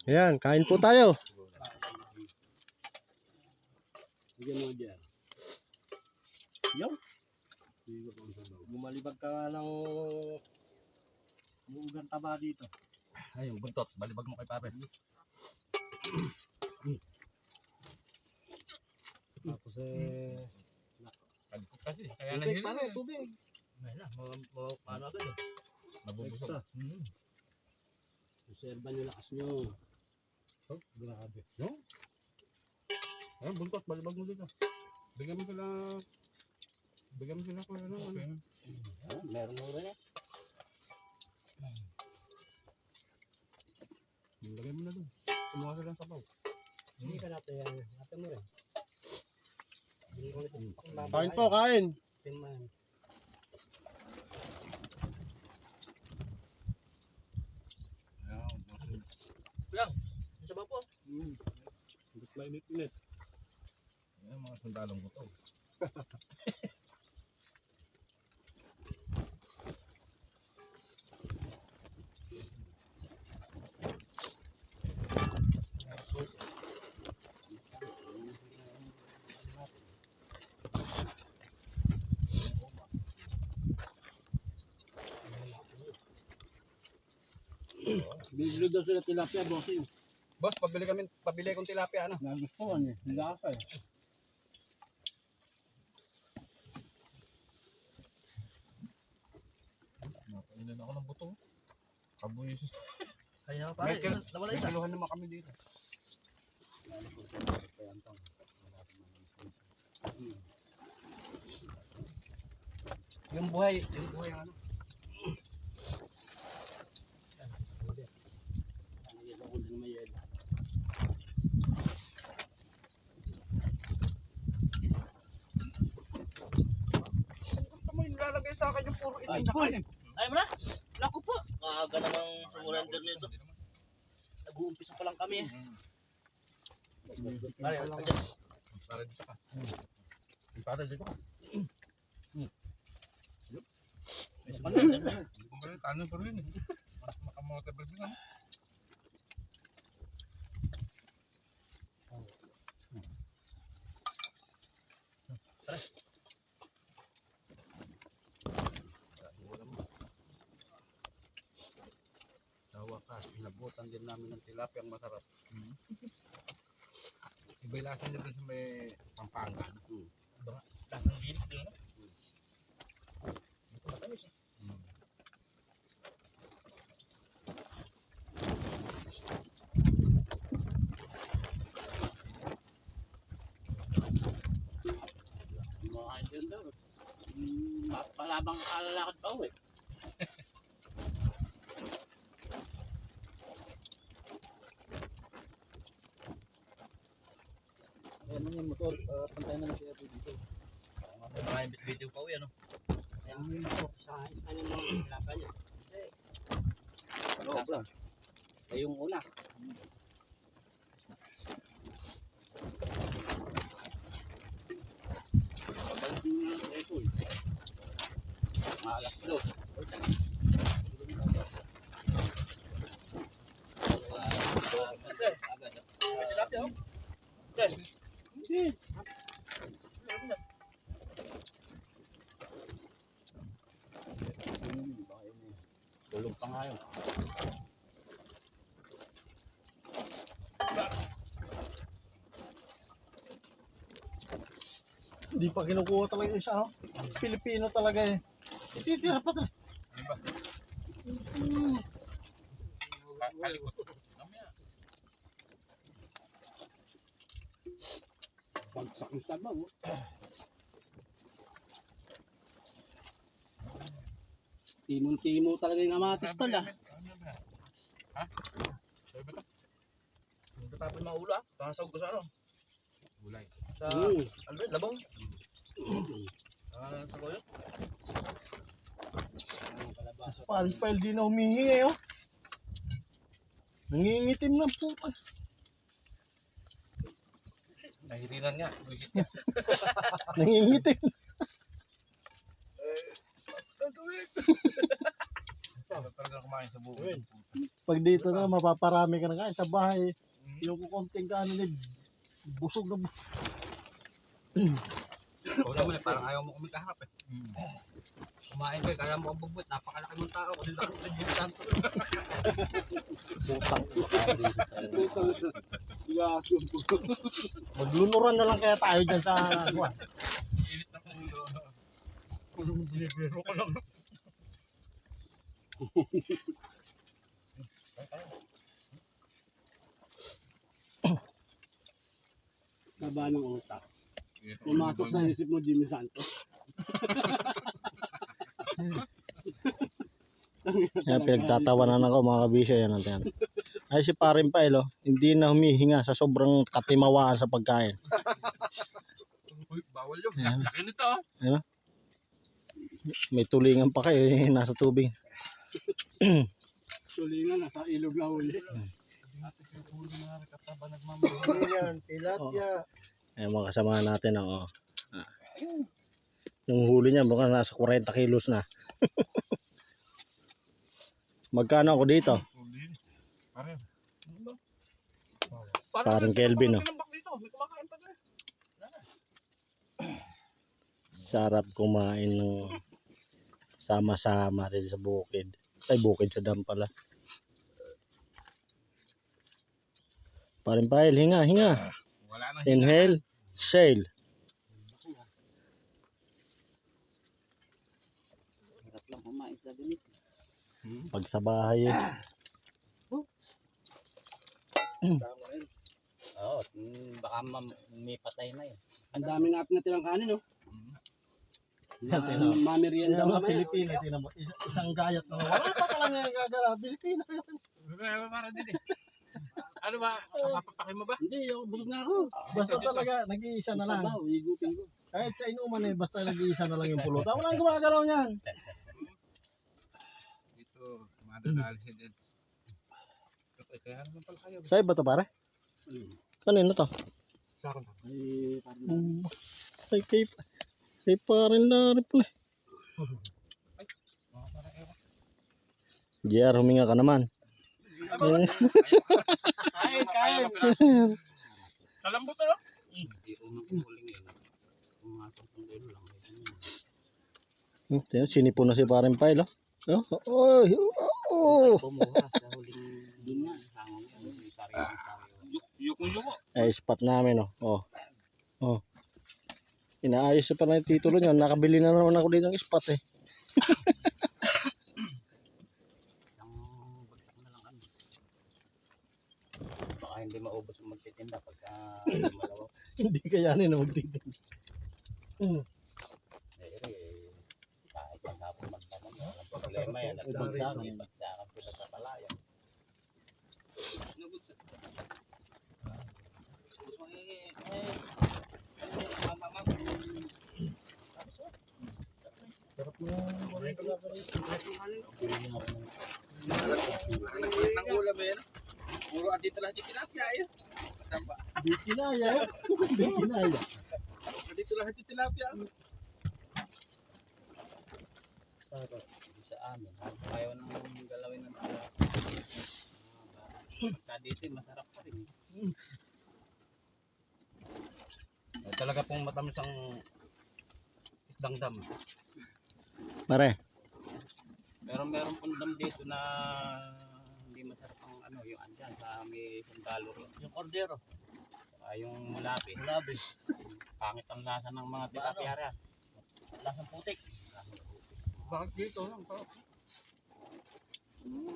Ayan, kain po tayo. Bigyan mo dyan. Yung? Gumalibag ka nga ng buugang taba dito. Ay, yung buntot. Balibag mo kay pare. Tapos Kalikot kasi. Kaya tubig nahilo. pare, tubig. Ay na, paano agad eh. Nabubusog. Extra. Reserva nyo lakas nyo. Oh, grabe. No? Ayun, buntot. Balibag mo dito. Bigyan mo sila kung ano. Meron mo rin eh. Lagay mo na doon. Kumuha sila ng sabaw. Hindi ka natin yan. Natin mo rin. Kain po, kain. Timan. Yan. Ang sabaw po. Hindi mainit-init. Yan, mga sundalong gutom. Biglo daw sila tilapia, bossing. Boss, pabili kong tilapia ano. Nagustuhan eh. Lasa eh. Napainan ako ng buto. Kabuisis. Kaya nga pare, nawala May isa. kiluhan naman kami dito. Yung buhay ang ano. Ano mo nilalagay sa akin yung puro itim na kanin? Ay mo na? Naku po. Maaga namang surrender nito. Nag-uumpisa pa lang kami eh. Pare, andyan. Para dito ka. Para dito ka. Ano andyan na? Kumpara tanong pa rin eh. Mas makamotivate din ano. Sa wakas, inabutan din namin ng tilapia ang masarap. Iba yung lasa nito sa may Pampanga. Lasang bilik din. Ito matamis eh. Mga yun daw. Palabang kalalakad pa eh. Ayan yung motor, pantay na siya dito. Mga video pa uwi ano. Ayan yung motor, sa ano yung mga tilapia niya. Loob lang. Ay yung una. Pabalik nyo na ito eh. Maalas daw. May tilapia oh. Dahil. Tulog pa nga yun. Hindi pa kinukuha talaga yung isa, no? Pilipino talaga eh. Ititira pa talaga. Ano ba? Kalikot. Mamaya. Bagsak yung sabaw. Timon-timo talaga yung amatis pala. Ha? Sabi ba ito? Ito tapos mga ulo ah. Tangasag ko sa ano. Gulay. Sa Mm. ano rin, labong. Sa koyo. Paris pa di na humihingi eh, oh. Nangingitim ng pupa. Nahirinan nga. Buisit niya. Nangingitim. Talaga kumain sa bukid. Pag dito na, mapaparami ka na kain sa bahay. Yung kukunting kanin ni busog na busog. Oo naman eh, parang ayaw mo kumikahap eh. Kumain ko eh, kaya mo ang bubut. Napakalaki mong tao kasi laki sa Jimmy Santos. Maglunuran na lang kaya tayo dyan sa buwan. Init ng ulo. Binibiro ko lang. Taba ng utak. Pumasok sa isip mo, Jimmy Santos. Kaya pinagtatawanan ako mga kabisyo yan natin. Ay si Paring Pail, oh, hindi na humihinga sa sobrang katimawaan sa pagkain. Uy, bawal yun. Ayan. Laki nito oh. May tulingan pa kayo nasa tubig. Sulingan, nasa ilog na huli. Yan, tilapia. Ayan mga kasama natin ang yung huli niya mukhang nasa 40 kilos na. Magkano ako dito? Parang Kelvin, oh. Sarap kumain ng sama-sama rin sa bukid. Ay, bukid sa dam pala. Paring Pail, hinga. Wala na. Inhale, sail. Hirap lang kumain sa ganito. Pag sa bahay eh. Oo, baka may patay na yun. Ang dami nga natin kanin, no? Tino. Mamerienda Yan mga mamaya. Pilipino, tinan mo. Isang gayat na wala pa pala nga gagala. Pilipino yun. Para din eh. Ano ba? Mapapakin mo ba? Hindi, ako busog na ako. Basta talaga, nag-iisa na lang. Sabaw, higutin ko. Kahit sa inuman eh, basta nag-iisa na lang yung pulutan. Walang gumagalaw niyan. Ito, madadali siya din. Kaya naman pala kayo. Sa'yo ba ito pare? Kanino to? Sa akin. Ay, parang Ay, kay parin na rin pala. JR, huminga ka naman. Kain. Kalambot ano? Hindi unang huling yun. Pumasok ng dulo lang. Tingnan, sinipo na si parin Pail, oh. Oh. Pumuha sa huling dun na. Hangong yun. Yung sariwa. Yuko. Ay, spot namin, oh. Oh. Inaayos pa na yung titulo niya. Nakabili na naman ako dito ng spot, eh. Ang bagsak na lang ano. Baka hindi maubos yung magtitinda pagka malawa. Hindi kayanin na magtitin. Kahit maghapon magtanong, walang problema yan. At bagsakan sila sa palayan. Sarap na. Ng ulam eh. Puro andito lahat yung tilapia eh. Kasama. Di kinaya. Di kinaya. Andito lahat yung tilapia. Sa amin, ayaw nang galawin ng tilapia. Pagka dito masarap pa rin. Talaga pong matamis ang isdang dam. Pare, Pero meron pong dam dito na hindi masarap ang ano, yung andyan sa may sundalo. Yung cordero. Yung mulabi. Labi. Pangit ang lasa ng mga tilapia riyan. Lasang putik. Bakit dito lang?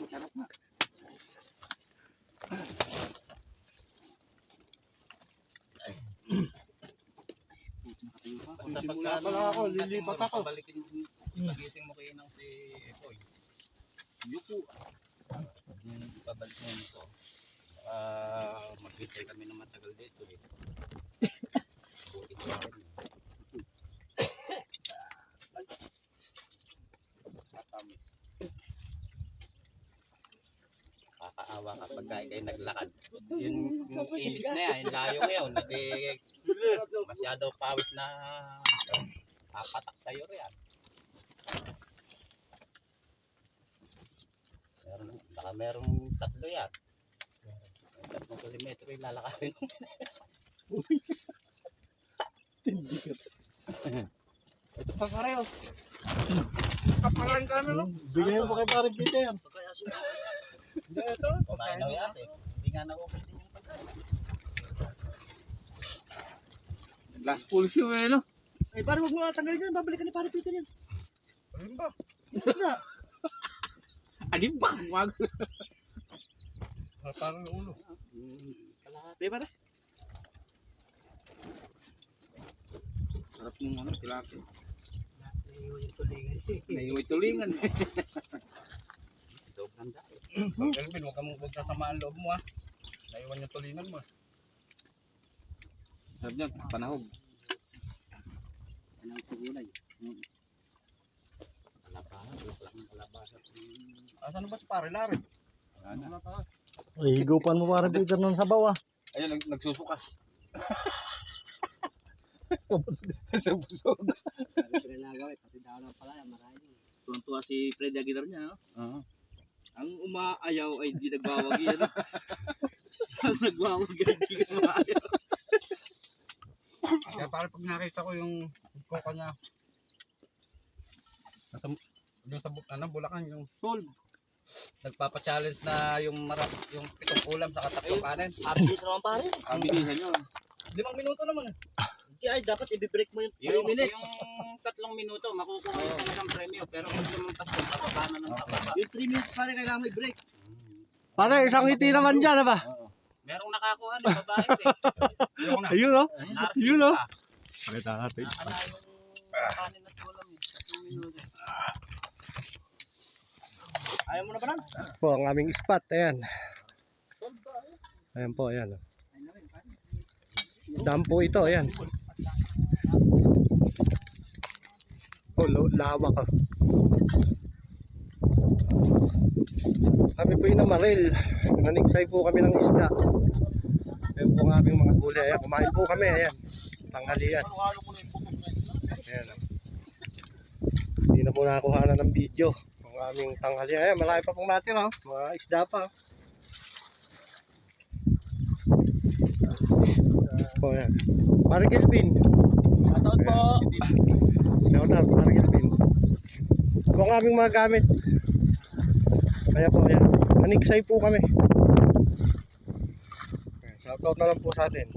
sarap na. Basta Simula pa lang ako, lilipat ako. Pabalikin pagising mo kayo ng si Koy. Yuko. Pabalik mo ito. Maghintay kami ng matagal dito eh. Butit na rin. Matamis. Kakaawa kapag kayo naglakad. Yung init na yan, yung layo ngayon. Hindi masyado pawis na papatak sa'yo riyan. Baka merong 3 yan. 3 kilometro yung lalakarin. Ito pa pareho. Kapalan ka na, no? Bigay mo kay paring Peter yan. Hindi, ito. Kumain na yan eh. Hindi nga na-open yung pagkain. Last full show eh, no? Eh, parang huwag mo natanggalin yan. Babalikan ni Pare Peter yan. Ayun ba? Nga. Alin ba? Wag. Parang yung ulo. Kalahati, pare. Sarap yung ano, tilapia. Naiiwan yung tulingan. Sobrang dami. Elvin, huwag sasamaan loob mo, ha? Naiiwan yung tulingan mo. Sabi niya, panahog. Anong pagulay? Kalabahan. Bulaklak ng kalabahan. Asan na ba si pare Larry? Wala pa. Ay, higupan mo paring Peter nun sa bawa. Ayun, nagsusukas. Sa busog. Ano pinalagaw eh, pati daw ng palaya, marami. Tuwan-tuwa si Freddy Aguilar niya, no? Oo. Ang umaayaw ay di nagwawagi, ano? Ang nagwawagi ay di umaayaw. Kaya pare pag nakita ko yung koka niya. Yung sa Bulacan, yung Solve. nagpapa-challenge na yung 7 ulam sa tatlong kanin. Abilis naman, pare. Ang bilisan nyo. 5 minuto naman, Kaya ay dapat i-break mo yung 3 Yung minutes. 3 minuto, makukuha yung talagang premyo. Pero kung lumampas ko, bababa na ng bababa. Yung 3 minutes, pare, kailangan mo i-break. Pare, isang ngiti naman dyan, ba? Merong nakakuha ng babae eh. Yung na. Ayun, oh. Yun, oh. Pakita natin. Nakala yung kanin at ulam eh. 3 minuto. Ayaw mo na ba nun? Po, ang aming spot, ayan. Ayan po, ayan. Dam po ito, ayan. Oh, lawak ah. Kami po yung namaril. Naniksay po kami ng isda. Ayan po ang aming mga huli. Ayan, kumain po kami, ayan. Tanghalian. Ayan. Hindi na po nakakuha ng video. Ang aming tanghalian. Ayan, malaki pa pong natin, oh. Mga isda pa. Po, ayan. Parang Kelvin. Shoutout po. Shout out, parang Kelvin. Ito ang aming mga gamit. Kaya po, ayan. Maniksay po kami. Shout out na lang po sa atin.